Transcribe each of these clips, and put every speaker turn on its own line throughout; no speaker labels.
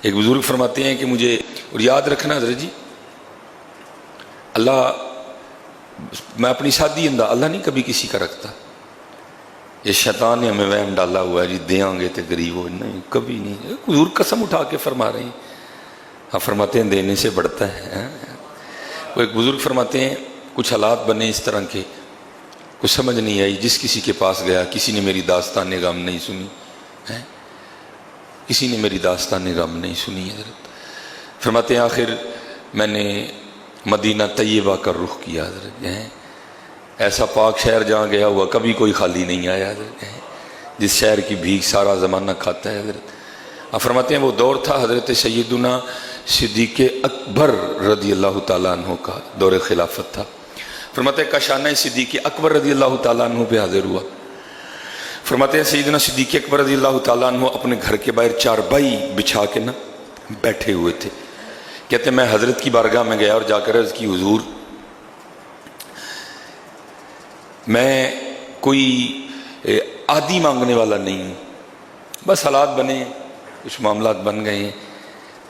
ایک بزرگ فرماتے ہیں کہ مجھے، اور یاد رکھنا حضرت جی، اللہ، میں اپنی شادی انداز اللہ نہیں کبھی کسی کا رکھتا، یہ شیطان نے ہمیں وہم ڈالا ہوا ہے جی دیں گے تو غریب ہو، نہیں کبھی نہیں۔ حضور قسم اٹھا کے فرما رہے ہیں، ہاں فرماتے ہیں دینے سے بڑھتا ہے۔ وہ ایک بزرگ فرماتے ہیں کچھ حالات بنے اس طرح کے، کچھ سمجھ نہیں آئی، جس کسی کے پاس گیا کسی نے میری داستان غم نہیں سنی، کسی نے میری داستان غم نہیں سنی حضرت۔ فرماتے ہیں آخر میں نے مدینہ طیبہ کا رخ کیا حضرت، ایسا پاک شہر جہاں گیا ہوا کبھی کوئی خالی نہیں آیا حضرت، جس شہر کی بھیک سارا زمانہ کھاتا ہے حضرت۔ فرماتے ہیں وہ دور تھا حضرت سیدنا صدیق اکبر رضی اللہ تعالیٰ عنہ کا دور خلافت تھا۔ فرماتے ہیں کاشانہ صدیق اکبر رضی اللہ تعالیٰ عنہ پہ حاضر ہوا۔ فرماتے ہیں سیدنا صدیق اکبر رضی اللہ تعالیٰ عنہ اپنے گھر کے باہر چارپائی بچھا کے بیٹھے ہوئے تھے۔ کہتے ہیں میں حضرت کی بارگاہ میں گیا اور جا کر عرض کی حضور میں کوئی عادی مانگنے والا نہیں ہوں، بس حالات بنے، کچھ معاملات بن گئے ہیں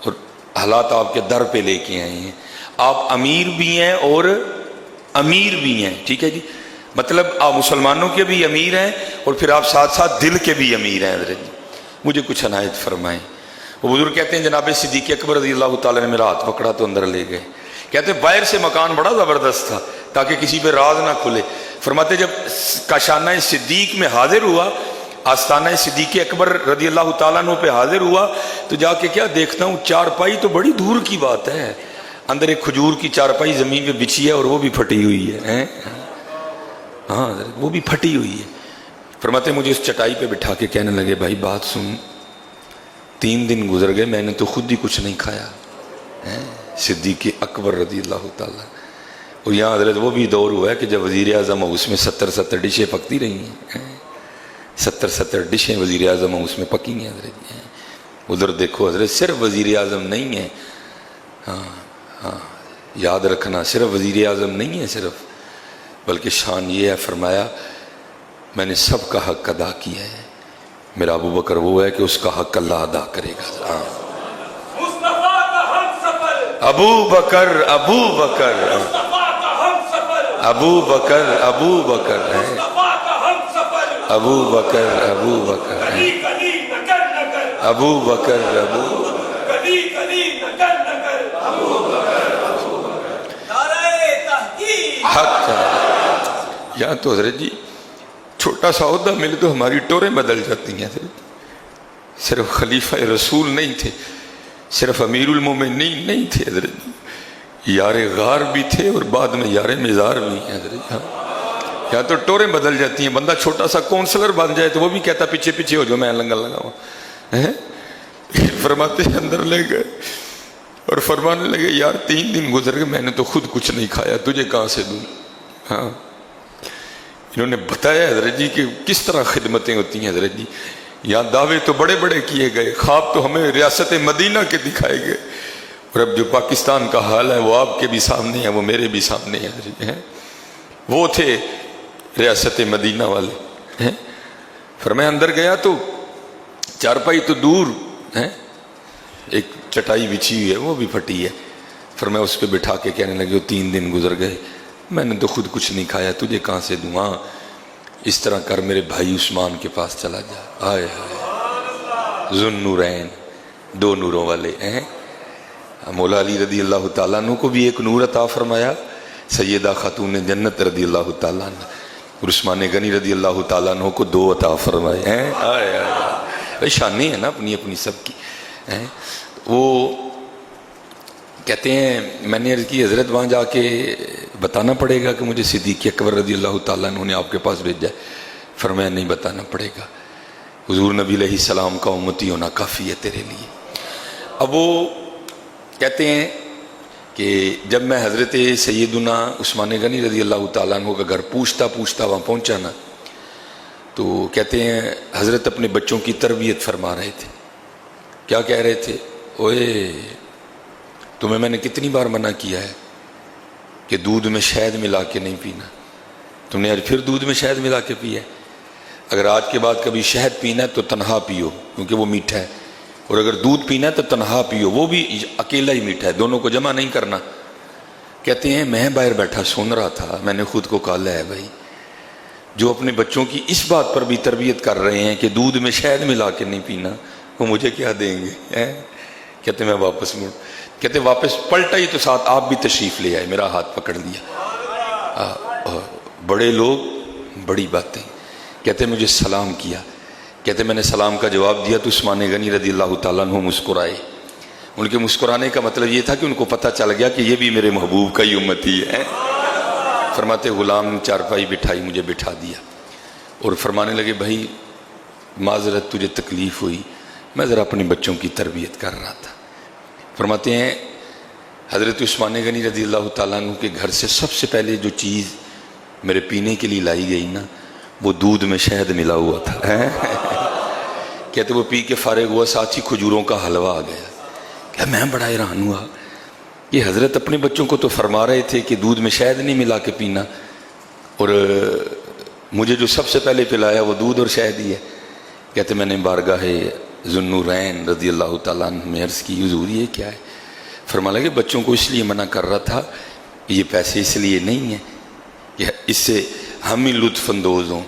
اور حالات آپ کے در پہ لے کے آئے ہیں۔ آپ امیر بھی ہیں اور امیر بھی ہیں، ٹھیک ہے جی، مطلب آپ مسلمانوں کے بھی امیر ہیں اور پھر آپ ساتھ ساتھ دل کے بھی امیر ہیں حضرت جی، مجھے کچھ عنایت فرمائیں۔ وہ بزرگ کہتے ہیں جناب صدیق اکبر رضی اللہ تعالیٰ نے میرا ہاتھ پکڑا تو اندر لے گئے۔ کہتے ہیں باہر سے مکان بڑا زبردست تھا تاکہ کسی پہ راز نہ کھلے۔ فرماتے جب کاشانہ صدیق میں حاضر ہوا، آستانہ صدیق اکبر رضی اللہ تعالیٰ عنہ پہ حاضر ہوا تو جا کے کیا دیکھتا ہوں، چارپائی تو بڑی دور کی بات ہے، اندر ایک کھجور کی چارپائی زمین پہ بچھی ہے اور وہ بھی پھٹی ہوئی ہے، ہاں وہ بھی پھٹی ہوئی ہے۔ فرماتے مجھے اس چٹائی پہ بٹھا کے کہنے لگے بھائی بات سن، 3 دن گزر گئے میں نے تو خود ہی کچھ نہیں کھایا، صدیق اکبر رضی اللہ تعالیٰ۔ اور یہاں حضرت وہ بھی دور ہوا ہے کہ جب وزیر اعظم ہو اس میں 70 ڈشیں پکتی رہی ہیں، 70 ڈشیں وزیر اعظم ہو اس میں پکی ہیں حضرت۔ ادھر دیکھو حضرت صرف وزیر اعظم نہیں ہے، ہاں یاد رکھنا صرف وزیر اعظم نہیں ہے صرف، بلکہ شان یہ ہے فرمایا میں نے سب کا حق ادا کیا ہے، میرا ابو بکر وہ ہے کہ اس کا حق اللہ ادا کرے گا۔ ابو بکر ابو بکر ابو بکر ابو بکر ہے، ابو بکر ابو بکر ہے، ابو بکر ابو حق یا تو حضرت جی چھوٹا سا عہدہ ملے تو ہماری ٹوریں بدل جاتی ہیں حضرت۔ صرف خلیفہ رسول نہیں تھے، صرف امیر المومنین نہیں تھے حضرت، یار غار بھی تھے اور بعد میں یار مزار بھی ہیں حضرت۔ یا تو ٹوریں بدل جاتی ہیں، بندہ چھوٹا سا کونسلر بن جائے تو وہ بھی کہتا پیچھے پیچھے ہو جو میں لنگر لگاؤں۔ فرماتے اندر لے گئے اور فرمانے لگے یار 3 دن گزر گئے میں نے تو خود کچھ نہیں کھایا، تجھے کہاں سے دوں؟ ہاں انہوں نے بتایا حضرت جی کہ کس طرح خدمتیں ہوتی ہیں حضرت جی۔ یہاں دعوے تو بڑے بڑے کیے گئے، خواب تو ہمیں ریاست مدینہ کے دکھائے گئے، اور اب جو پاکستان کا حال ہے وہ آپ کے بھی سامنے ہے، وہ میرے بھی سامنے ہے حضرت جی۔ وہ تھے ریاست مدینہ والے۔ فرمایا اندر گیا تو چارپائی تو دور ہے، ایک چٹائی بچھی ہوئی ہے وہ بھی پھٹی ہے۔ فرمایا اس پہ بٹھا کے کہنے لگے 3 دن گزر گئے میں نے تو خود کچھ نہیں کھایا، تجھے کہاں سے دوں؟ ہاں اس طرح کر میرے بھائی عثمان کے پاس چلا جا۔ آئے ہائے ذو النورین، 2 نوروں والے ہیں۔ مولا علی رضی اللہ تعالیٰ عنہ کو بھی ایک نور عطا فرمایا، سیدہ خاتون جنت رضی اللہ تعالیٰ عنہ، اور عثمان غنی رضی اللہ تعالیٰ عنہ کو 2 عطا فرمائے ہیں۔ آئے آئے شانیں ہیں نا اپنی اپنی سب کی۔ وہ کہتے ہیں میں نے عرض کی حضرت وہاں جا کے بتانا پڑے گا کہ مجھے صدیق اکبر رضی اللہ تعالیٰ عنہ نے آپ کے پاس بھیجا ہے؟ فرمایا نہیں بتانا پڑے گا، حضور نبی علیہ السلام کا امتی ہونا کافی ہے تیرے لیے۔ اب وہ کہتے ہیں کہ جب میں حضرت سیدنا عثمان غنی رضی اللہ تعالیٰ عنہ کا گھر پوچھتا وہاں پہنچا نا تو کہتے ہیں حضرت اپنے بچوں کی تربیت فرما رہے تھے۔ کیا کہہ رہے تھے؟ اوئے تمہیں میں نے کتنی بار منع کیا ہے کہ دودھ میں شہد ملا کے نہیں پینا، تم نے آج پھر دودھ میں شہد ملا کے پیا ہے۔ اگر آج کے بعد کبھی شہد پینا ہے تو تنہا پیو کیونکہ وہ میٹھا ہے، اور اگر دودھ پینا ہے تو تنہا پیو، وہ بھی اکیلا ہی میٹھا ہے، دونوں کو جمع نہیں کرنا۔ کہتے ہیں میں باہر بیٹھا سن رہا تھا، میں نے خود کو کہا ہے بھائی جو اپنے بچوں کی اس بات پر بھی تربیت کر رہے ہیں کہ دودھ میں شہد ملا کے نہیں پینا، وہ مجھے کیا دیں گے؟ کہتے میں واپس مڑ، کہتے واپس پلٹا ہی تو ساتھ آپ بھی تشریف لے آئے، میرا ہاتھ پکڑ لیا۔ بڑے لوگ بڑی باتیں، کہتے مجھے سلام کیا، کہتے میں نے سلام کا جواب دیا تو عثمان غنی رضی اللہ تعالیٰ عنہ مسکرائے۔ ان کے مسکرانے کا مطلب یہ تھا کہ ان کو پتہ چل گیا کہ یہ بھی میرے محبوب کا ہی امتی ہے۔ فرماتے غلام چارپائی بٹھائی، مجھے بٹھا دیا اور فرمانے لگے بھائی معذرت تجھے تکلیف ہوئی، میں ذرا اپنے بچوں کی تربیت کر رہا تھا۔ فرماتے ہیں حضرت عثمان غنی رضی اللہ تعالیٰ عنہ کے گھر سے سب سے پہلے جو چیز میرے پینے کے لیے لائی گئی نا، وہ دودھ میں شہد ملا ہوا تھا۔ کہتے وہ پی کے فارغ ہوا، ساتھ ہی کھجوروں کا حلوہ آ گیا۔ کہ میں بڑا حیران ہوا، یہ حضرت اپنے بچوں کو تو فرما رہے تھے کہ دودھ میں شہد نہیں ملا کے پینا، اور مجھے جو سب سے پہلے پلایا وہ دودھ اور شہد ہی ہے۔ کہتے میں نے بارگاہ ذوالنورین رضی اللہ تعالیٰ عنہ میں عرض کی حضور یہ کیا ہے؟ فرمایا کہ بچوں کو اس لیے منع کر رہا تھا کہ یہ پیسے اس لیے نہیں ہیں کہ اس سے ہم ہی لطف اندوز ہوں،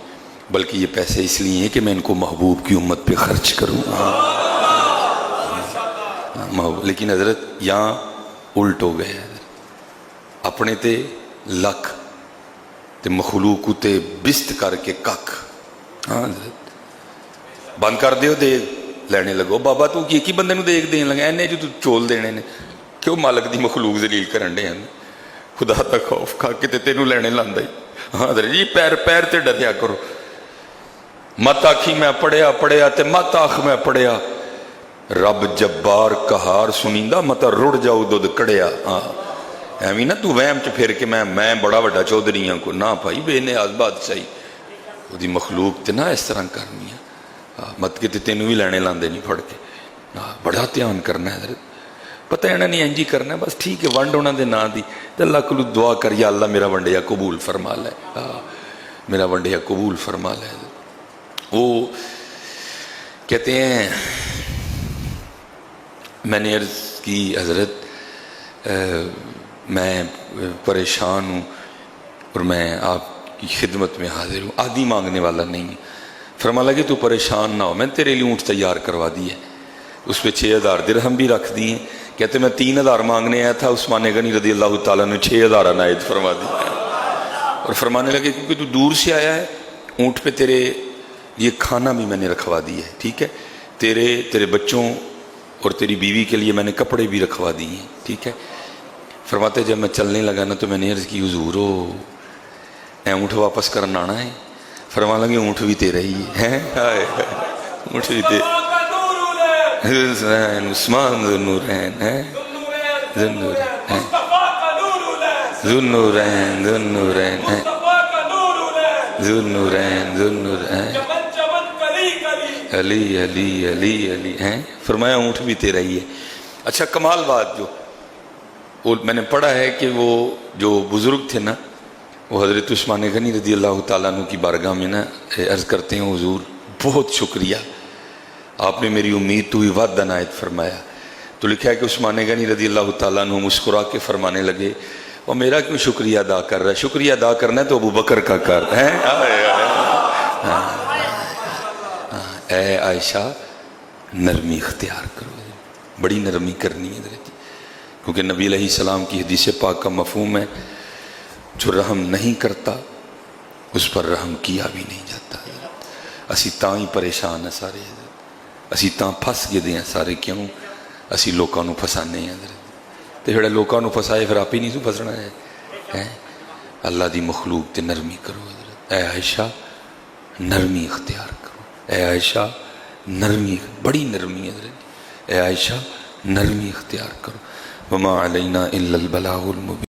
بلکہ یہ پیسے اس لیے ہیں کہ میں ان کو محبوب کی امت پہ خرچ کروں۔ لیکن حضرت یہاں الٹ ہو گئے، اپنے تے لکھ تے مخلوق تے بست کر کے کک۔ ہاں حضرت بند کر دیو دے لینے لگو، بابا تو کی بندے نو دیکھ دین لگا اینے جو تو چول دینے نے، کیوں مالک دی مخلوق ذلیل کرن دے ہیں؟ خدا تا خوف کھا کے تے تینوں لینے لاندا ہی۔ ہاں حضرت جی پیر تے ڈریا کرو، مت آکھی میں پڑھیا تے مت آکھ میں پڑھیا، رب جبار قہار سنیندا مت رڑ جاؤ دودھ کڑیا۔ ہاں ایویں نہ تو وہم چ پھر کے میں بڑا وڈا چودھری ہاں کو، نہ بھائی بے نیاز بادشاہی وہ مخلوق تے نہ اس طرح کرنی ہے، مت کے تینوں بھی لینے لاندے نہیں پھڑ کے۔ بڑا دھیان کرنا ہے حضرت، پتہ ہے نہیں انجی کرنا ہے، بس ٹھیک ہے ونڈ ہونا دے نا دی تے اللہ کو دعا کر یا اللہ میرا ونڈیا قبول فرما لے، میرا ونڈیا قبول فرما لے۔ وہ کہتے ہیں میں نے عرض کی حضرت میں پریشان ہوں اور میں آپ کی خدمت میں حاضر ہوں، آدھی مانگنے والا نہیں۔ فرمایا کہ تو پریشان نہ ہو، میں نے تیرے لیے اونٹ تیار کروا دی ہے، اس پہ 6000 درہم بھی رکھ دی ہیں۔ کہتے میں 3000 مانگنے آیا تھا، عثمان غنی رضی اللہ تعالیٰ نے 6000 عنایت فرما دی اور فرمانے لگے کیونکہ تو دور سے آیا ہے، اونٹ پہ تیرے یہ کھانا بھی میں نے رکھوا دی ہے، ٹھیک ہے، تیرے بچوں اور تیری بیوی کے لیے میں نے کپڑے بھی رکھوا دیے ہیں، ٹھیک ہے۔ فرماتے جب میں چلنے لگا نا تو میں نے عرض کی حضور اے اونٹ واپس کرنا آنا ہے؟ فرما لگے اونٹ بھی تیرا ہی ہے، اونٹ بھی تیرا، عثمان ذوالنورین ہے، ذوالنورین ہے، ذوالنورین علی علی علی علی ہیں۔ فرمایا اونٹ بھی تیرا ہی ہے۔ اچھا کمال بات جو میں نے پڑھا ہے کہ وہ جو بزرگ تھے نا وہ حضرت عثمان غنی رضی اللہ تعالیٰ عنہ کی بارگاہ میں نا عرض کرتے ہیں حضور بہت شکریہ، آپ نے میری امید تو ہی ود عنایت فرمایا۔ تو لکھا ہے کہ عثمان غنی رضی اللہ تعالیٰ عنہ مسکرا کے فرمانے لگے وہ میرا کیوں شکریہ ادا کر رہا ہے؟ شکریہ ادا کرنا ہے تو ابو بکر کا کر ہے۔ اے عائشہ نرمی اختیار کرو، بڑی نرمی کرنی ہے حضرت، کیونکہ نبی علیہ السلام کی حدیث پاک کا مفہوم ہے جو رحم نہیں کرتا اس پر رحم کیا بھی نہیں جاتا۔ اسی تاں ہی پریشان ہیں سارے حضرت، اسی تاں پھس گئے ہیں سارے، کیوں؟ اسی لوکاں نو پھسانے ہیں حضرت، تے جڑا لوکاں نو پھسائے پھر آپ ہی نہیں سو پھسنا ہے۔ اللہ دی مخلوق تے نرمی کرو حضرت۔ اے عائشہ نرمی اختیار کرو، اے عائشہ نرمی، بڑی نرمی حضرت، اے عائشہ نرمی اختیار کرو۔ وما علینا الا البلاغ المبین۔